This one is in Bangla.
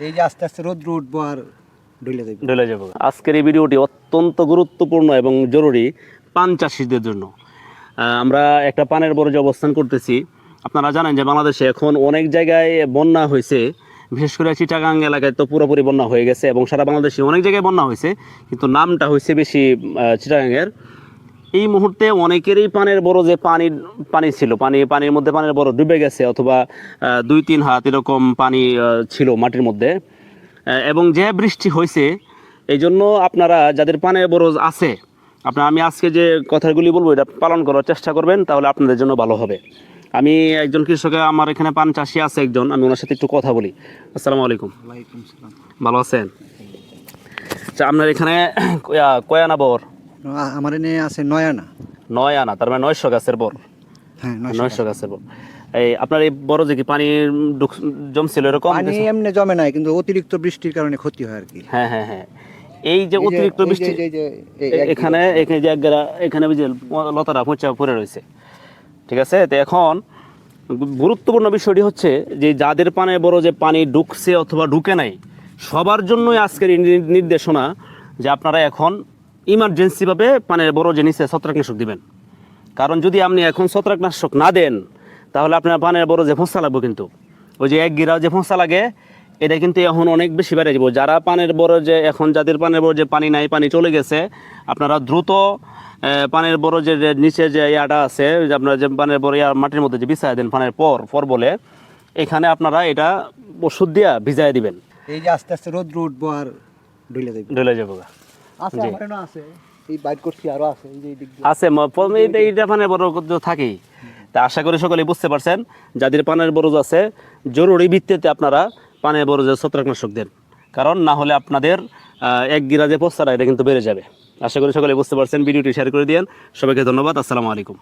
এই যে আস্তে আস্তে রোদ উঠবো আর ঢলে যাবো। আজকের এই ভিডিওটি অত্যন্ত গুরুত্বপূর্ণ এবং জরুরি পান চাষিদের জন্য। আমরা একটা পানের বরজে অবস্থান করতেছি। আপনারা জানেন যে বাংলাদেশে এখন অনেক জায়গায় বন্যা হয়েছে, বিশেষ করে চিটাগাং এলাকায় তো পুরোপুরি বন্যা হয়ে গেছে এবং সারা বাংলাদেশে অনেক জায়গায় বন্যা হয়েছে, কিন্তু নামটা হয়েছে বেশি চিটাগাংয়ের। এই মুহূর্তে অনেকেরই পানের বরজে পানি ছিল, পানির মধ্যে পানের বরজ ডুবে গেছে, অথবা 2-3 হাত এরকম পানি ছিল মাটির মধ্যে। এবং যে বৃষ্টি হয়েছে, এই জন্য আপনারা যাদের পানের বরজ আছে, আমি আজকে যে কথাগুলি বলবো এটা পালন করার চেষ্টা করবেন, তাহলে আপনাদের জন্য ভালো হবে। আমি একজন কৃষকে, আমার এখানে পান চাষি আছে একজন, আমি ওনার সাথে একটু কথা বলি। আসসালামু আলাইকুম। ওয়ালাইকুম সালাম। ভালো আছেন? আচ্ছা, আপনার এখানে কয় আনা বর? আমার এনে আছে 9 আনা। 9 আনা, তার মানে 900 গাছের বর। হ্যাঁ, 900 গাছের বর। এই আপনার এই বরজে কি পানি জমছিল এরকম? পানি এমনি জমে নাই, কিন্তু অতিরিক্ত বৃষ্টির কারণে ক্ষতি হয় আর কি। হ্যাঁ হ্যাঁ হ্যাঁ, এই যে অতিরিক্ত বৃষ্টি এখানে যে এখানে যে লতারা পচা পড়ে রয়েছে, ঠিক আছে? তো এখন গুরুত্বপূর্ণ বিষয়টি হচ্ছে যে যাদের পানে বড় যে পানি ঢুকছে অথবা ঢুকে নাই, সবার জন্যই আজকের নির্দেশনা যে আপনারা এখন ইমার্জেন্সিভাবে পানের বড় যে নিচে ছত্রাকনাশক দিবেন। কারণ যদি আপনি এখন ছত্রাকনাশক না দেন, তাহলে আপনার পানের বড় যে ফোঁসা লাগবে, কিন্তু ওই যে 1 গিরা যে ফোঁসা লাগে, এটা কিন্তু এখন অনেক বেশি বেড়ে যাবো। যারা পানের বড় যে এখন যাদের পানের বড় যে পানি নাই, পানি চলে গেছে, আপনারা দ্রুত পানের বড় যে নিচে যে ইয়াটা আছে, আপনারা যে পানের বড় ইয়া মাটির মধ্যে যে বিছায় দেন পানের পর বলে, এখানে আপনারা এটা ওষুধ দিয়া ভিজায় দিবেন। এই যে আস্তে আস্তে রোদ উঠবো আর ঢলে যাবো। আছে, আমার এনে আছে, এই বাইট করছি, আরো আছে, এই যে এই দিক দিয়ে আছে এইটা পানের বড় থাকেই। তা আশা করি সকলে বুঝতে পারছেন, যাদের পানের বরজ আছে জরুরি ভিত্তিতে আপনারা পানের বরজে ছত্রাকনাশক দেন, কারণ না হলে আপনাদের 1 গিরা যে পস্তারা এটা কিন্তু বেড়ে যাবে। আশা করি সকলে বুঝতে পারছেন। ভিডিওটি শেয়ার করে দিয়েন। সবাইকে ধন্যবাদ। আসসালামু আলাইকুম।